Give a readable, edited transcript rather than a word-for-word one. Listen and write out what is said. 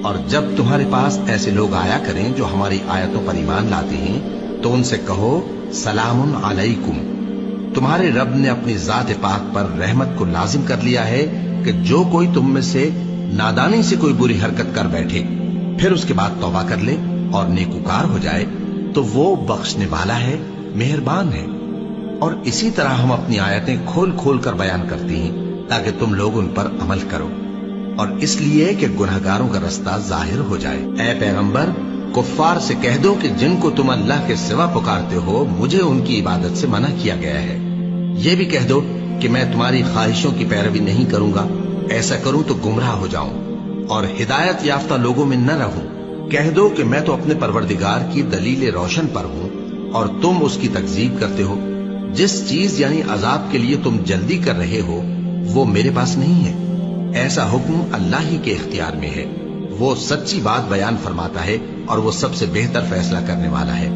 اور جب تمہارے پاس ایسے لوگ آیا کریں جو ہماری آیتوں پر ایمان لاتے ہیں تو ان سے کہو سلام علیکم، تمہارے رب نے اپنی ذات پاک پر رحمت کو لازم کر لیا ہے کہ جو کوئی تم میں سے نادانی سے کوئی بری حرکت کر بیٹھے پھر اس کے بعد توبہ کر لے اور نیکوکار ہو جائے تو وہ بخشنے والا ہے، مہربان ہے۔ اور اسی طرح ہم اپنی آیتیں کھول کھول کر بیان کرتی ہیں تاکہ تم لوگ ان پر عمل کرو، اور اس لیے کہ گناہگاروں کا رستہ ظاہر ہو جائے۔ اے پیغمبر، کفار سے کہہ دو کہ جن کو تم اللہ کے سوا پکارتے ہو مجھے ان کی عبادت سے منع کیا گیا ہے۔ یہ بھی کہہ دو کہ میں تمہاری خواہشوں کی پیروی نہیں کروں گا، ایسا کروں تو گمراہ ہو جاؤں اور ہدایت یافتہ لوگوں میں نہ رہوں۔ کہہ دو کہ میں تو اپنے پروردگار کی دلیل روشن پر ہوں اور تم اس کی تکذیب کرتے ہو۔ جس چیز یعنی عذاب کے لیے تم جلدی کر رہے ہو وہ میرے پاس نہیں ہے، ایسا حکم اللہ ہی کے اختیار میں ہے۔ وہ سچی بات بیان فرماتا ہے اور وہ سب سے بہتر فیصلہ کرنے والا ہے۔